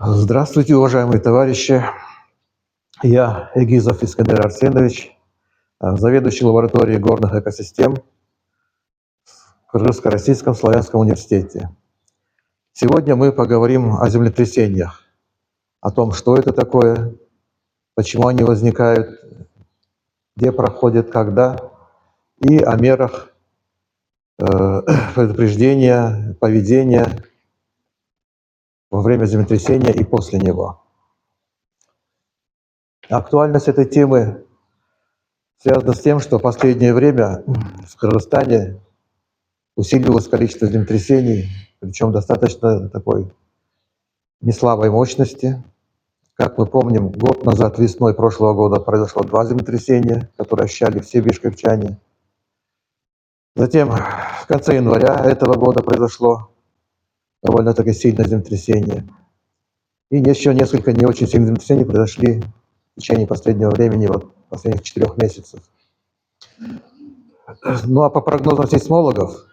Здравствуйте, уважаемые товарищи. Я Эгизов Искандер Арсенович, заведующий лабораторией горных экосистем в Кыргызско-Российском славянском университете. Сегодня мы поговорим о землетрясениях, о том, что это такое, почему они возникают, где проходят, когда, и о мерах предупреждения, поведения во время землетрясения и после него. Актуальность этой темы связана с тем, что в последнее время в Кыргызстане усилилось количество землетрясений, причем достаточно такой неслабой мощности. Как мы помним, год назад, весной прошлого года, произошло 2 землетрясения, которые ощущали все бишкекчане. Затем в конце января этого года произошло довольно-таки сильное землетрясение. И еще несколько не очень сильных землетрясений произошли в течение последнего времени, вот последних 4 месяцев. Ну а по прогнозам сейсмологов,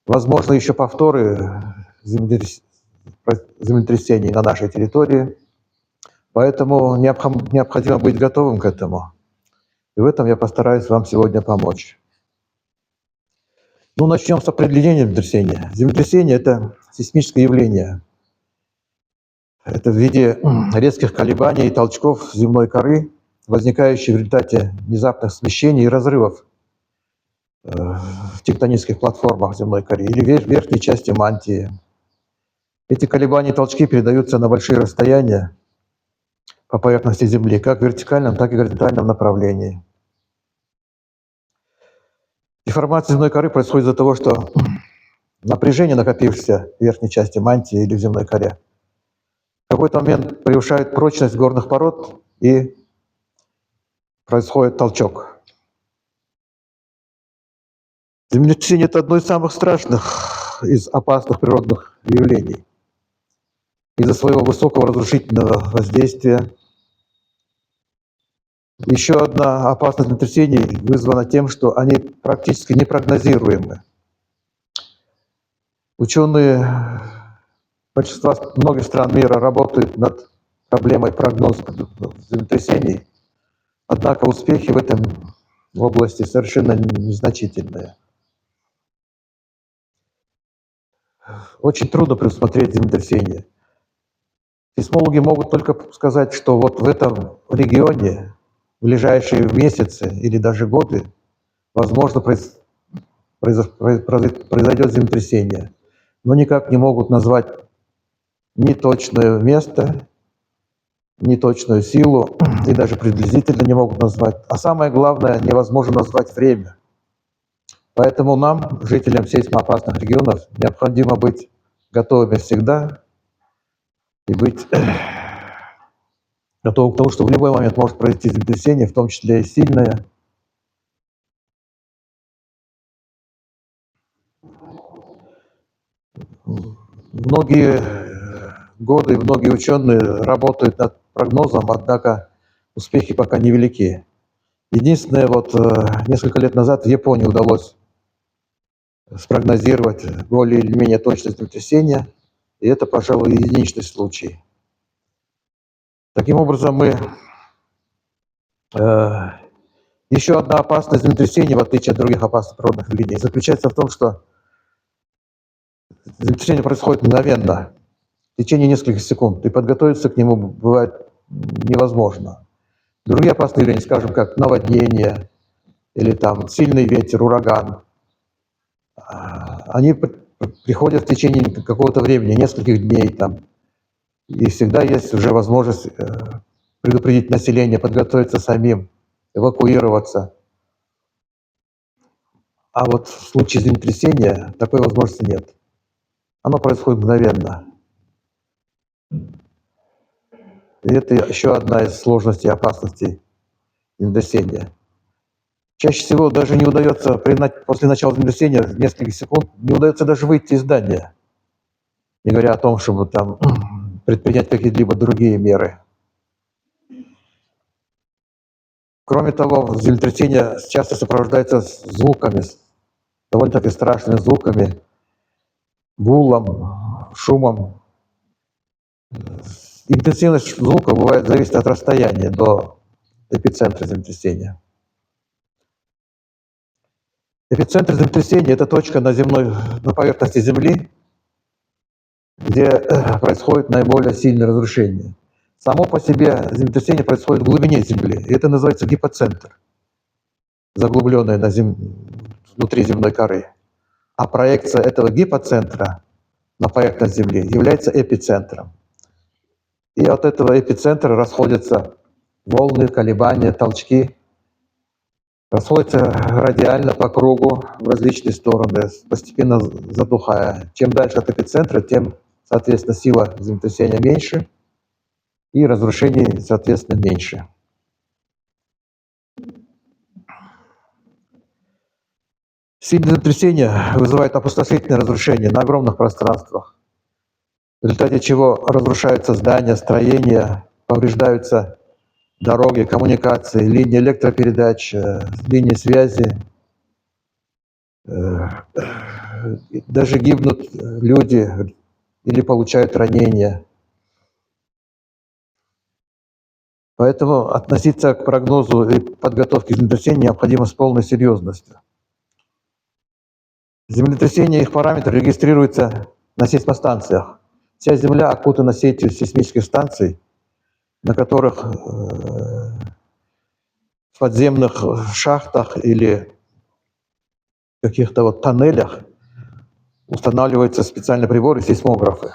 возможно еще повторы землетрясений на нашей территории, поэтому необходимо быть готовым к этому. И в этом я постараюсь вам сегодня помочь. Ну, начнем с определения землетрясения. Землетрясение – это сейсмическое явление. Это в виде резких колебаний и толчков земной коры, возникающие в результате внезапных смещений и разрывов в тектонических платформах земной коры или в верхней части мантии. Эти колебания и толчки передаются на большие расстояния по поверхности Земли, как в вертикальном, так и в горизонтальном направлении. Деформация земной коры происходит из-за того, что напряжение, накопившееся в верхней части мантии или в земной коре, в какой-то момент превышает прочность горных пород и происходит толчок. Землетрясение – это одно из самых страшных из опасных природных явлений. Из-за своего высокого разрушительного воздействия. Еще одна опасность землетрясений вызвана тем, что они практически непрогнозируемы. Ученые большинства многих стран мира работают над проблемой прогноза землетрясений, однако успехи в этом области совершенно незначительные. Очень трудно предусмотреть землетрясения. Сейсмологи могут только сказать, что вот в этом регионе в ближайшие месяцы или даже годы возможно произойдет землетрясение, но никак не могут назвать ни точное место, ни точную силу, и даже приблизительно не могут назвать. А самое главное, невозможно назвать время. Поэтому нам, жителям сейсмоопасных регионов, необходимо быть готовыми всегда и быть готовым к тому, что в любой момент может произойти землетрясение, в том числе и сильное. Многие годы, многие ученые работают над прогнозом, однако успехи пока невелики. Единственное, вот несколько лет назад в Японии удалось спрогнозировать более или менее точное землетрясение, и это, пожалуй, единичный случай. Таким образом, еще одна опасность землетрясения, в отличие от других опасных природных явлений, заключается в том, что землетрясение происходит мгновенно, в течение нескольких секунд, и подготовиться к нему бывает невозможно. Другие опасные явления, скажем, как наводнение или там сильный ветер, ураган, они приходят в течение какого-то времени, нескольких дней там, и всегда есть уже возможность предупредить население, подготовиться самим, эвакуироваться. А вот в случае землетрясения такой возможности нет. Оно происходит мгновенно. И это еще одна из сложностей и опасностей землетрясения. Чаще всего даже не удается, после начала землетрясения, в несколько секунд, не удается даже выйти из здания, не говоря о том, чтобы там предпринять какие-либо другие меры. Кроме того, землетрясение часто сопровождается звуками, довольно-таки страшными звуками, гулом, шумом. Интенсивность звука бывает зависит от расстояния до эпицентра землетрясения. Эпицентр землетрясения – это точка на поверхности Земли, где происходит наиболее сильное разрушение. Само по себе землетрясение происходит в глубине Земли, и это называется гипоцентр, заглубленный внутри земной коры. А проекция этого гипоцентра на поверхность Земли является эпицентром. И от этого эпицентра расходятся волны, колебания, толчки, расходятся радиально по кругу в различные стороны, постепенно затухая. Чем дальше от эпицентра, тем, соответственно, сила землетрясения меньше, и разрушений, соответственно, меньше. Сильное землетрясение вызывает опустошительное разрушение на огромных пространствах, в результате чего разрушаются здания, строения, повреждаются дороги, коммуникации, линии электропередач, линии связи. Даже гибнут люди или получают ранения. Поэтому относиться к прогнозу и подготовке к землетрясению необходимо с полной серьезностью. Землетрясения и их параметры регистрируются на сейсмостанциях. Вся Земля окутана сетью сейсмических станций, на которых в подземных шахтах или каких-то тоннелях устанавливаются специальные приборы, сейсмографы.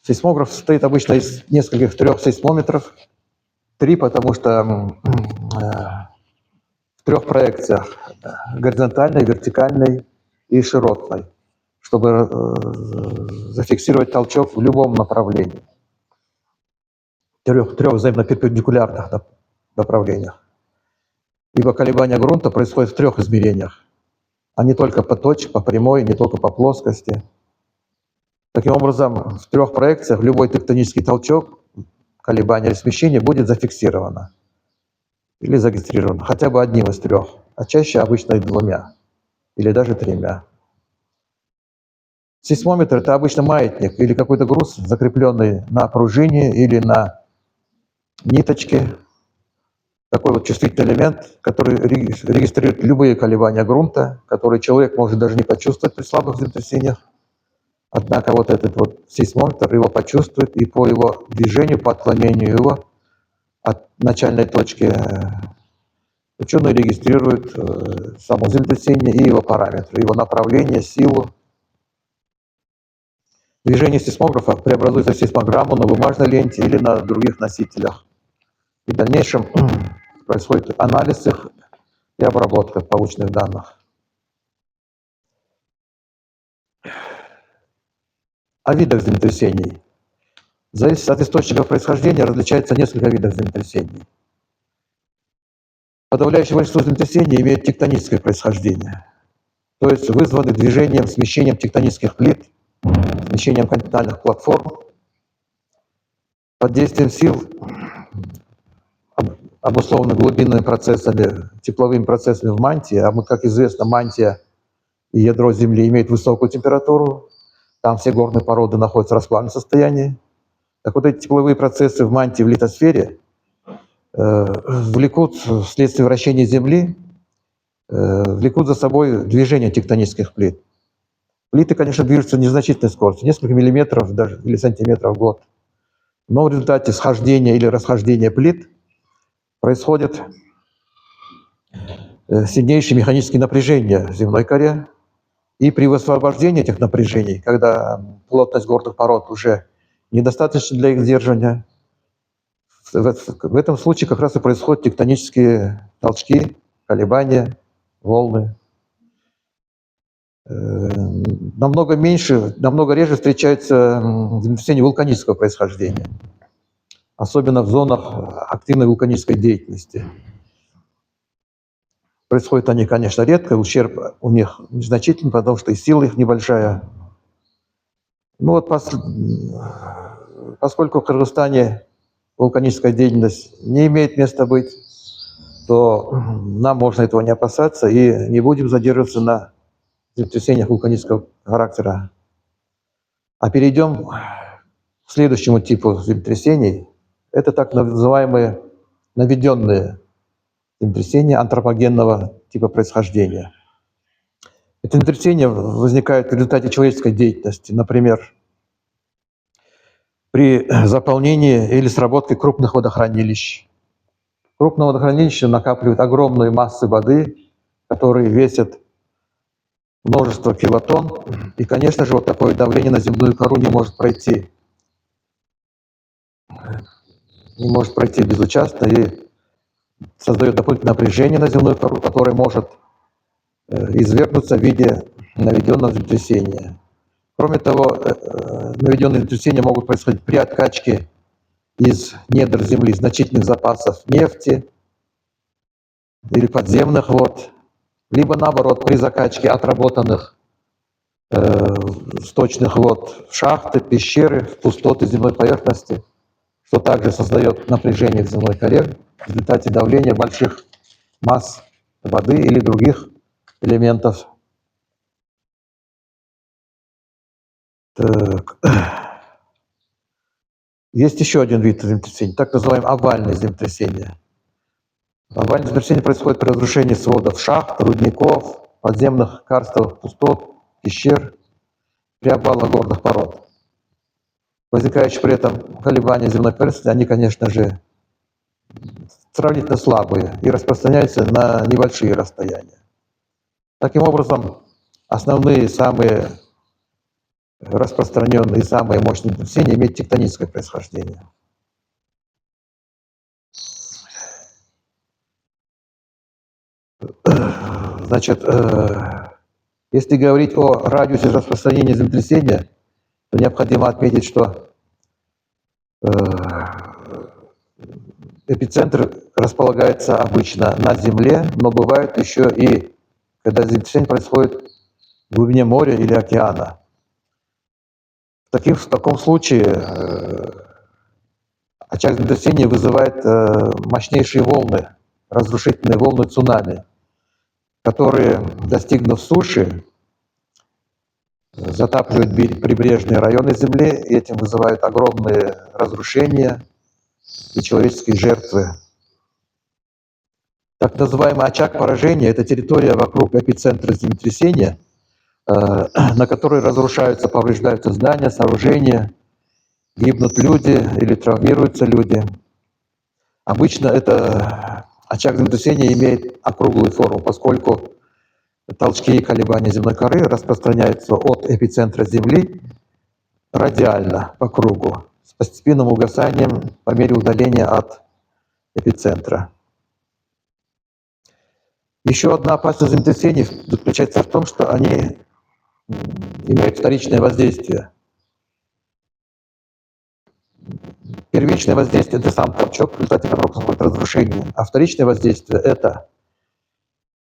Сейсмограф состоит обычно из нескольких 3 сейсмометров. 3, потому что в 3 проекциях: горизонтальной, вертикальной и широтной, чтобы зафиксировать толчок в любом направлении. 3 взаимно перпендикулярных направлениях. Ибо колебания грунта происходят в 3 измерениях, а не только по точке, по прямой, не только по плоскости. Таким образом, в 3 проекциях любой тектонический толчок, колебание или смещение будет зафиксировано или зарегистрировано хотя бы одним из 3, а чаще обычно и 2 или даже 3. Сейсмометр – это обычно маятник или какой-то груз, закрепленный на пружине или на ниточке. Такой чувствительный элемент, который регистрирует любые колебания грунта, которые человек может даже не почувствовать при слабых землетрясениях. Однако этот сейсмометр его почувствует, и по его движению, по отклонению его от начальной точки ученые регистрируют само землетрясение и его параметры, его направление, силу. Движение сейсмографа преобразуется в сейсмограмму на бумажной ленте или на других носителях. И в дальнейшем происходит анализ их и обработка полученных данных. О видах землетрясений. Зависит от источника происхождения, различается несколько видов землетрясений. Подавляющее большинство землетрясений имеет тектоническое происхождение, то есть вызваны движением, смещением тектонических плит, смещением континентальных платформ, под действием сил, обусловленных глубинными процессами, тепловыми процессами в мантии. А как известно, мантия и ядро Земли имеют высокую температуру, там все горные породы находятся в расплавленном состоянии. Так вот, эти тепловые процессы в мантии, в литосфере влекут, вследствие вращения Земли, влекут за собой движение тектонических плит. Плиты, конечно, движутся с незначительной скоростью, несколько миллиметров даже, или сантиметров в год. Но в результате схождения или расхождения плит происходит сильнейшие механические напряжения в земной коре. И при высвобождении этих напряжений, когда плотность горных пород уже недостаточна для их сдерживания, в этом случае как раз и происходят тектонические толчки, колебания, волны. Намного меньше, намного реже встречаются землетрясения вулканического происхождения, особенно в зонах активной вулканической деятельности. Происходят они, конечно, редко, ущерб у них незначительный, потому что и сила их небольшая. Ну поскольку в Кыргызстане вулканическая деятельность не имеет места быть, то нам можно этого не опасаться и не будем задерживаться на землетрясениях вулканического характера. А перейдем следующему типу землетрясений. Это так называемые наведенные землетрясения антропогенного типа происхождения. Это землетрясения возникают в результате человеческой деятельности, например, при заполнении или сработке крупных водохранилищ. Крупные водохранилища накапливают огромные массы воды, которые весят множество килотонн. И, конечно же, вот такое давление на земную кору не может пройти безучастно и создает дополнительное напряжение на земную кору, которое может извергнуться в виде наведенного землетрясения. Кроме того, наведенные землетрясения могут происходить при откачке из недр земли значительных запасов нефти или подземных вод, либо наоборот при закачке отработанных сточных вод в шахты, пещеры, в пустоты земной поверхности, что также создает напряжение в земной коре в результате давления больших масс воды или других элементов. Так. Есть еще один вид землетрясений, так называемое овальное землетрясение. Овальное землетрясение происходит при разрушении сводов шахт, рудников, подземных карстовых пустот, пещер, при обвалах горных пород. Возникающие при этом колебания земной поверхности, они, конечно же, сравнительно слабые и распространяются на небольшие расстояния. Таким образом, основные, самые распространенные и самые мощные землетрясения имеют тектоническое происхождение. Значит, если говорить о радиусе распространения землетрясения, то необходимо отметить, что эпицентр располагается обычно на Земле, но бывает еще и, когда землетрясение происходит в глубине моря или океана. В таком случае очаг землетрясения вызывает мощнейшие волны, разрушительные волны цунами, которые, достигнув суши, затапливают прибрежные районы Земли, и этим вызывают огромные разрушения и человеческие жертвы. Так называемый очаг поражения – это территория вокруг эпицентра землетрясения, на которой разрушаются, повреждаются здания, сооружения, гибнут люди или травмируются люди. Обычно это очаг землетрясения имеет округлую форму, поскольку толчки и колебания земной коры распространяются от эпицентра Земли радиально по кругу, с постепенным угасанием по мере удаления от эпицентра. Еще одна опасность землетрясений заключается в том, что они имеют вторичное воздействие. Первичное воздействие – это сам толчок, в результате которого происходит разрушение. А вторичное воздействие – это,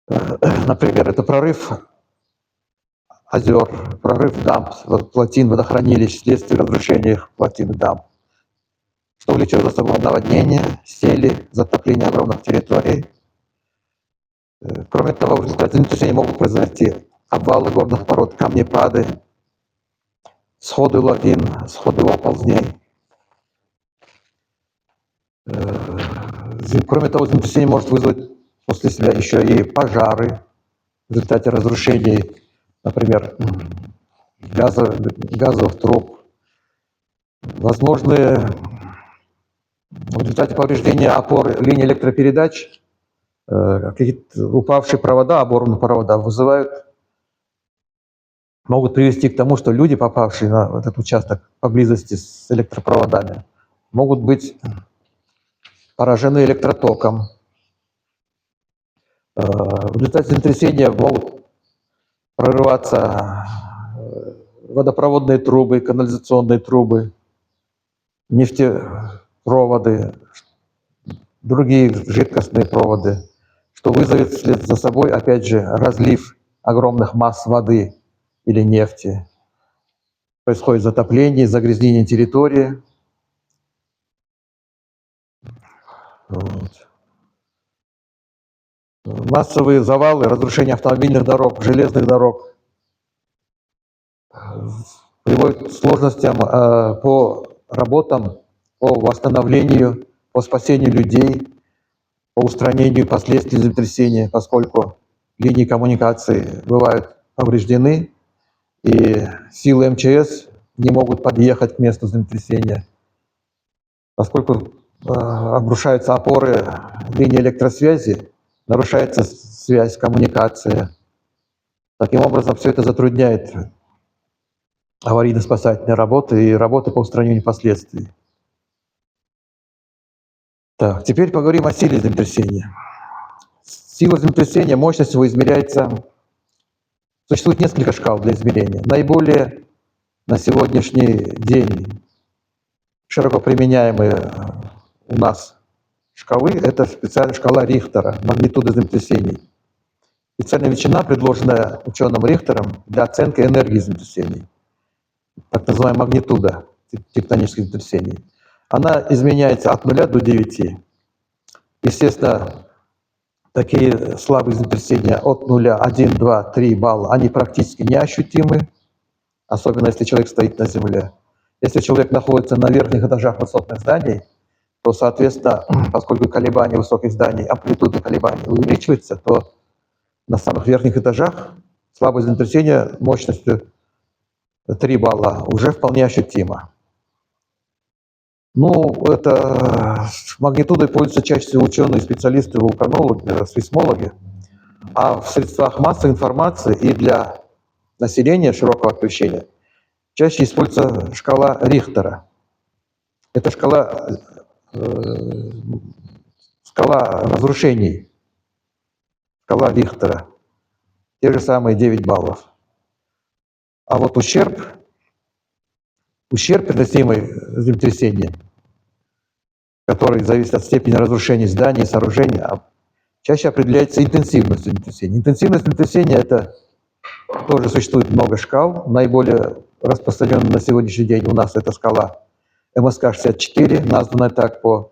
например, это прорыв озер, прорыв дамб, плотин, водохранилищ вследствие разрушения их плотин и дамб, что влечет за собой наводнение, сели, затопление огромных территорий. Кроме того, в результате землетрясения могут произойти обвалы горных пород, камнепады, сходы лавин, сходы оползней. Кроме того, землетрясение может вызвать после себя еще и пожары в результате разрушений, например, газовых труб. Возможны в результате повреждения опор линий электропередач, какие-то упавшие провода, оборванные провода могут привести к тому, что люди, попавшие на этот участок поблизости с электропроводами, могут быть поражены электротоком. В результате землетрясения могут прорываться водопроводные трубы, канализационные трубы, нефтепроводы, другие жидкостные проводы, что вызовет вслед за собой, опять же, разлив огромных масс воды или нефти. Происходит затопление, загрязнение территории. Вот. Массовые завалы, разрушение автомобильных дорог, железных дорог приводят к сложностям по работам по восстановлению, по спасению людей, по устранению последствий землетрясения, поскольку линии коммуникации бывают повреждены, и силы МЧС не могут подъехать к месту землетрясения, поскольку обрушаются опоры линии электросвязи, нарушается связь, коммуникация. Таким образом, все это затрудняет аварийно-спасательные работы и работы по устранению последствий. Так, теперь поговорим о силе землетрясения. Сила землетрясения, мощность его измеряется... Существует несколько шкал для измерения. Наиболее на сегодняшний день широко применяемые у нас шкалы — это специальная шкала Рихтера, магнитуды землетрясений. Специальная величина, предложенная ученым Рихтером для оценки энергии землетрясений, так называемая магнитуда тектонических землетрясений. Она изменяется от 0 до 9. Естественно, такие слабые землетрясения от 0, 1, 2, 3 балла, они практически неощутимы, особенно если человек стоит на земле. Если человек находится на верхних этажах высотных зданий, то, соответственно, поскольку колебания высоких зданий, амплитуда колебаний увеличивается, то на самых верхних этажах слабое землетрясение мощностью 3 балла уже вполне ощутимо. Ну, это магнитудой пользуются чаще всего ученые, специалисты, вулканологи, сейсмологи. А в средствах массовой информации и для населения широкого освещения чаще используется шкала Рихтера. Это шкала разрушений, шкала Рихтера. Те же самые 9 баллов. А вот ущерб, переносимый землетрясением, который зависит от степени разрушения зданий и сооружений, чаще определяется интенсивностью землетрясения. Интенсивность землетрясения — это тоже существует много шкал. Наиболее распространенная на сегодняшний день у нас это скала МСК-64, названная так по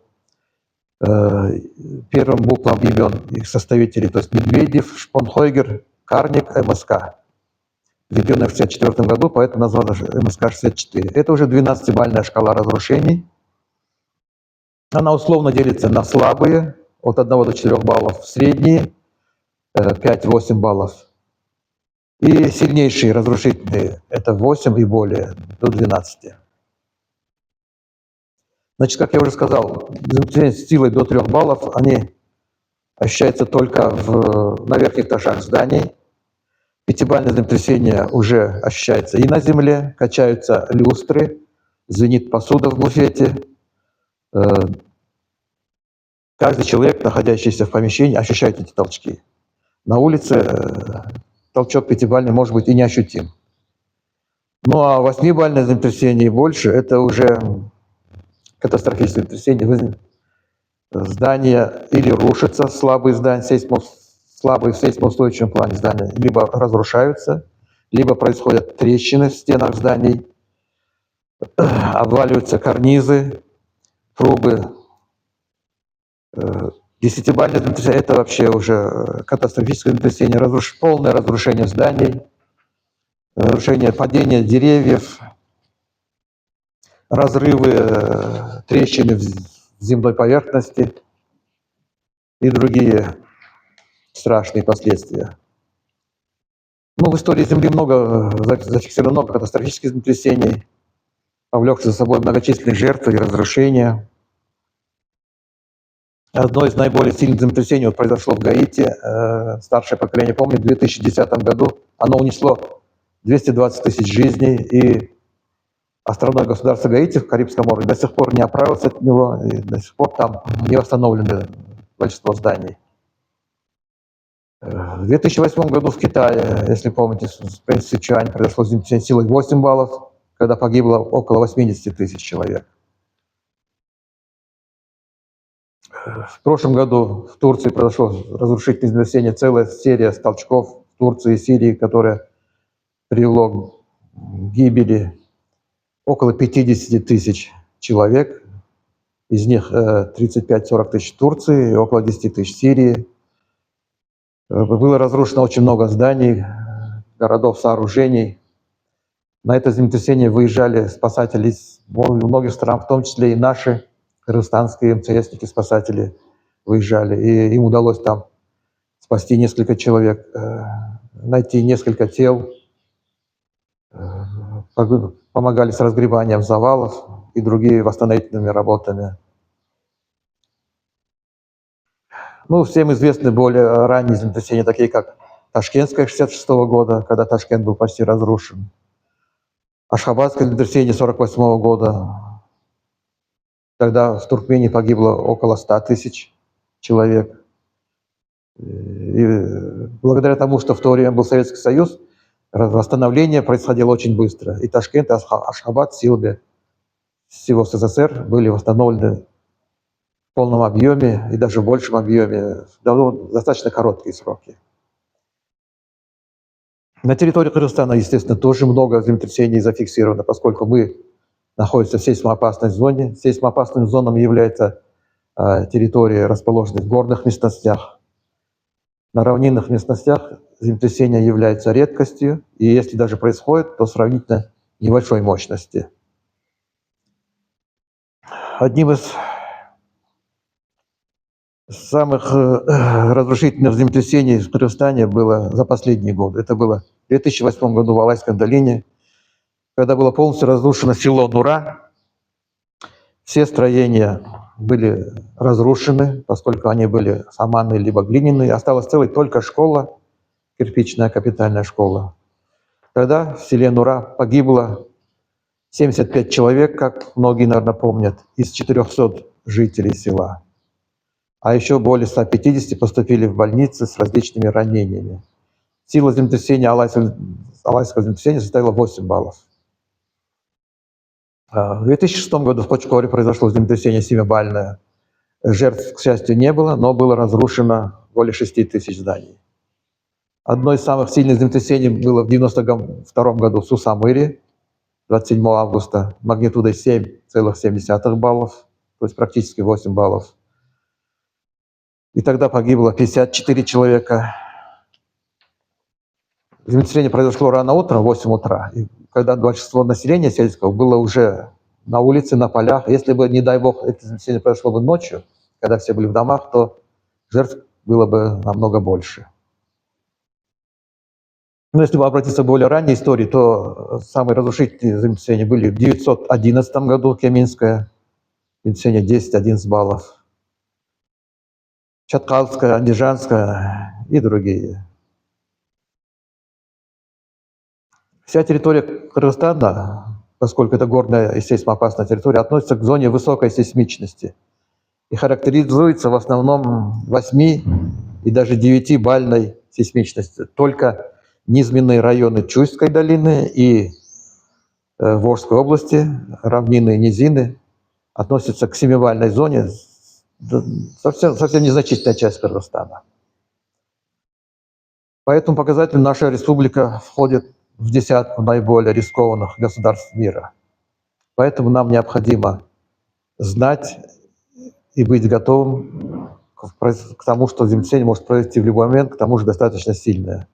первым буквам имен их составителей, то есть Медведев, Шпонхойгер, Карник, МСК. Введенная в 1964 году, поэтому названа МСК-64. Это уже 12-бальная шкала разрушений. Она условно делится на слабые, от 1 до 4 баллов, средние, 5-8 баллов, и сильнейшие разрушительные — это 8 и более, до 12. Значит, как я уже сказал, землетрясения с силой до 3 баллов, они ощущаются только на верхних этажах зданий. 5-бальное землетрясение уже ощущается и на земле, качаются люстры, звенит посуда в буфете. Каждый человек, находящийся в помещении, ощущает эти толчки. На улице толчок 5-бальный может быть и неощутим. Ну а 8-бальное землетрясение и больше — это уже катастрофическое землетрясение. Здания или рушатся, слабые здания, слабые в сейсмоустойчивом плане здания, либо разрушаются, либо происходят трещины в стенах зданий, обваливаются карнизы, трубы. 10-бальное землетрясение — это вообще уже катастрофическое землетрясение, полное разрушение зданий, разрушение, падение деревьев, разрывы, трещины в земной поверхности и другие страшные последствия. Ну, в истории Земли зафиксировано много катастрофических землетрясений, повлекших за собой многочисленные жертвы и разрушения. Одно из наиболее сильных землетрясений произошло в Гаити. Старшее поколение помнит, в 2010 году оно унесло 220 тысяч жизней, и островное государство Гаити в Карибском море до сих пор не оправилось от него, и до сих пор там не восстановлены большинство зданий. В 2008 году в Китае, если помните, в провинции Сычуань произошло землетрясение силой 8 баллов, когда погибло около 80 тысяч человек. В прошлом году в Турции произошло разрушительное землетрясение, целая серия толчков в Турции и Сирии, которое привело к гибели около 50 тысяч человек, из них 35-40 тысяч в Турции и около 10 тысяч в Сирии. Было разрушено очень много зданий, городов, сооружений. На это землетрясение выезжали спасатели из многих стран, в том числе и наши кыргызстанские МЧСники, спасатели выезжали. И им удалось там спасти несколько человек, найти несколько тел, помогали с разгребанием завалов и другими восстановительными работами. Ну, всем известны более ранние землетрясения, такие как Ташкентское 1966 года, когда Ташкент был почти разрушен. Ашхабадское землетрясение 1948 года, когда в Туркмении погибло около 100 тысяч человек. И благодаря тому, что в то время был Советский Союз, восстановление происходило очень быстро. И Ташкент, и Ашхабад силами всего СССР были восстановлены в полном объеме и даже в большем объеме в достаточно короткие сроки. На территории Кыргызстана, естественно, тоже много землетрясений зафиксировано, поскольку мы находимся в сейсмоопасной зоне. Сейсмоопасной зоной является территория, расположенная в горных местностях. На равнинных местностях землетрясения являются редкостью, и если даже происходит, то сравнительно небольшой мощности. Одним из самых разрушительных землетрясений в Кыргызстане было за последние годы. Это было в 2008 году в Алайской долине, когда было полностью разрушено село Нура. Все строения были разрушены, поскольку они были саманные либо глиняные. Осталась целой только школа, кирпичная капитальная школа. Тогда в селе Нура погибло 75 человек, как многие, наверное, помнят, из 400 жителей села. А еще более 150 поступили в больницы с различными ранениями. Сила землетрясения Алайского землетрясения составила 8 баллов. В 2006 году в Почкоре произошло землетрясение 7-бальное. Жертв, к счастью, не было, но было разрушено более 6 тысяч зданий. Одно из самых сильных землетрясений было в 1992 году в Сусамыре, 27 августа, магнитудой 7,7 баллов, то есть практически 8 баллов. И тогда погибло 54 человека. Землетрясение произошло рано утром, в 8 утра. И когда большинство населения сельского было уже на улице, на полях. Если бы, не дай бог, это землетрясение произошло бы ночью, когда все были в домах, то жертв было бы намного больше. Но если бы обратиться к более ранней истории, то самые разрушительные землетрясения были в 1911 году, Кеминское, землетрясение 10-11 баллов. Чаткалская, Андижанская и другие. Вся территория Кыргызстана, поскольку это горная и сейсмоопасная территория, относится к зоне высокой сейсмичности и характеризуется в основном 8 и даже 9-бальной сейсмичностью. Только низменные районы Чуйской долины и Волжской области, равнины и низины, относятся к 7-бальной зоне, совсем незначительная часть Кыргызстана. По этому показателю наша республика входит в десятку наиболее рискованных государств мира. Поэтому нам необходимо знать и быть готовым к тому, что землетрясение может произойти в любой момент, к тому же достаточно сильное.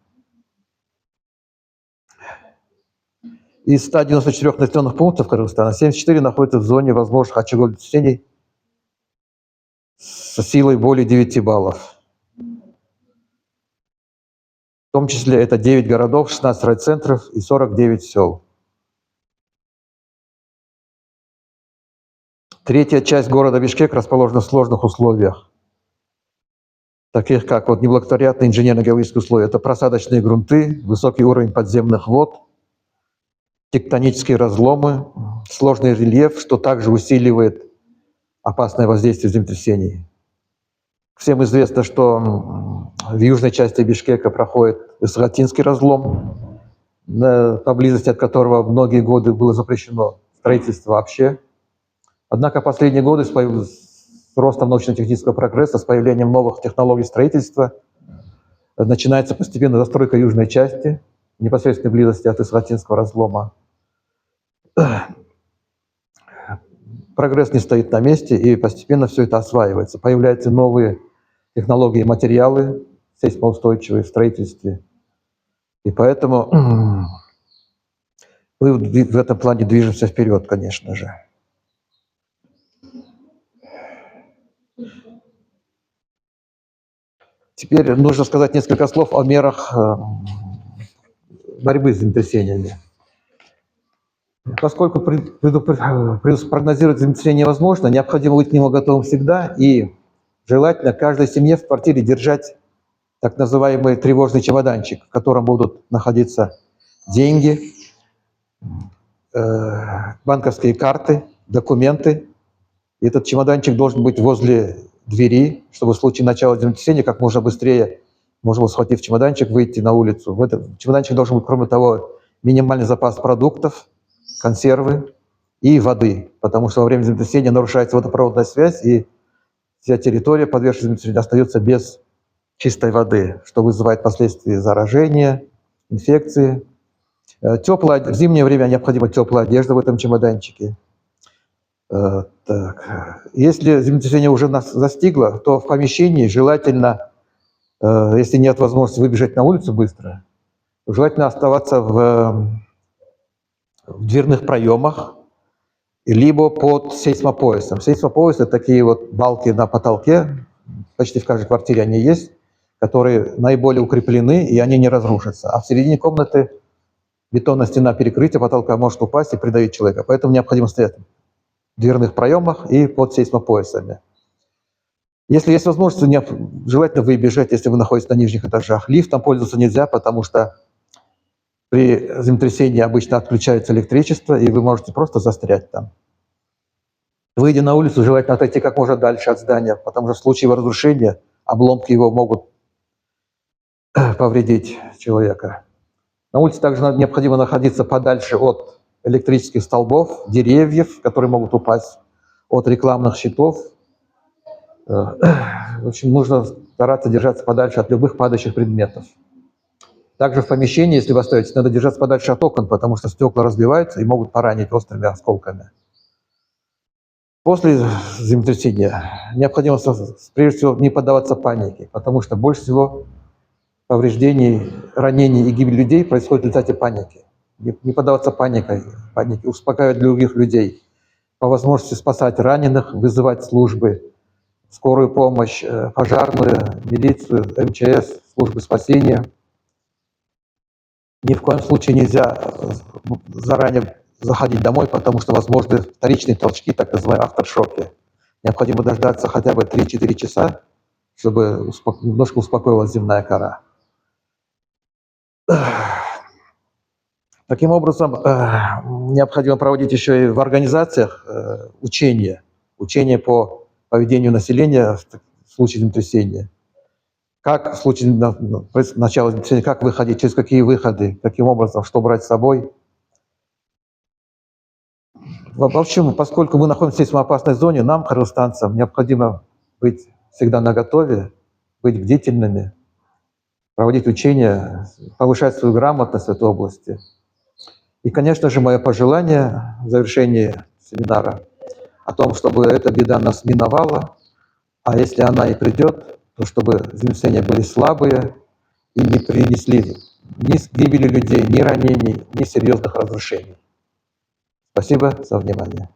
Из 194 населенных пунктов Кыргызстана 74 находятся в зоне возможных очагов землетрясений с силой более 9 баллов. В том числе это 9 городов, 16 райцентров и 49 сел. Третья часть города Бишкек расположена в сложных условиях, таких как неблагоприятные инженерно-геологические условия. Это просадочные грунты, высокий уровень подземных вод, тектонические разломы, сложный рельеф, что также усиливает опасное воздействие землетрясений. Всем известно, что в южной части Бишкека проходит Исхатинский разлом, поблизости от которого многие годы было запрещено строительство вообще. Однако последние годы с ростом научно-технического прогресса, с появлением новых технологий строительства, начинается постепенно застройка южной части, в непосредственной близости от Исхатинского разлома. Прогресс не стоит на месте, и постепенно все это осваивается. Появляются новые технологии и материалы, сейсмоустойчивые в строительстве. И поэтому Мы в этом плане движемся вперед, конечно же. Теперь нужно сказать несколько слов о мерах борьбы с землетрясениями. Поскольку прогнозировать землетрясение невозможно, необходимо быть к нему готовым всегда, и желательно каждой семье в квартире держать так называемый тревожный чемоданчик, в котором будут находиться деньги, банковские карты, документы. И этот чемоданчик должен быть возле двери, чтобы в случае начала землетрясения как можно быстрее можно было, схватив чемоданчик, выйти на улицу. В этом чемоданчике должен быть, кроме того, минимальный запас продуктов, консервы и воды, потому что во время землетрясения нарушается водопроводная связь, и вся территория, подверженная землетрясению, остается без чистой воды, что вызывает последствия заражения, инфекции. В зимнее время необходима теплая одежда в этом чемоданчике. Так. Если землетрясение уже нас застигло, то в помещении желательно, если нет возможности выбежать на улицу быстро, желательно оставаться в дверных проемах, либо под сейсмопоясом. Сейсмопояс – это такие вот балки на потолке, почти в каждой квартире они есть, которые наиболее укреплены, и они не разрушатся. А в середине комнаты бетонная стена перекрытия потолка может упасть и придавить человека. Поэтому необходимо стоять в дверных проемах и под сейсмопоясами. Если есть возможность, желательно выбежать, если вы находитесь на нижних этажах. Лифтом пользоваться нельзя, потому что при землетрясении обычно отключается электричество, и вы можете просто застрять там. Выйдя на улицу, желательно отойти как можно дальше от здания, потому что в случае его разрушения обломки его могут повредить человека. На улице также необходимо находиться подальше от электрических столбов, деревьев, которые могут упасть, от рекламных щитов. В общем, нужно стараться держаться подальше от любых падающих предметов. Также в помещении, если вы остаетесь, надо держаться подальше от окон, потому что стекла разбиваются и могут поранить острыми осколками. После землетрясения необходимо, прежде всего, не поддаваться панике, потому что больше всего повреждений, ранений и гибель людей происходит в результате паники. Не поддаваться панике, успокаивать других людей, по возможности спасать раненых, вызывать службы, скорую помощь, пожарную, милицию, МЧС, службы спасения. Ни в коем случае нельзя заранее заходить домой, потому что возможны вторичные толчки, так называемые авторшоки. Необходимо дождаться хотя бы 3-4 часа, чтобы немножко успокоилась земная кора. Таким образом, необходимо проводить еще и в организациях учения по поведению населения в случае землетрясения. Как в случае начала землетрясения, как выходить, через какие выходы, каким образом, что брать с собой. В общем, поскольку мы находимся в сейсмоопасной зоне, нам, кыргызстанцам, необходимо быть всегда наготове, быть бдительными, проводить учения, повышать свою грамотность в этой области. И, конечно же, мое пожелание в завершении семинара о том, чтобы эта беда нас миновала, а если она и придет, то чтобы землетрясения были слабые и не принесли ни гибели людей, ни ранений, ни серьезных разрушений. Спасибо за внимание.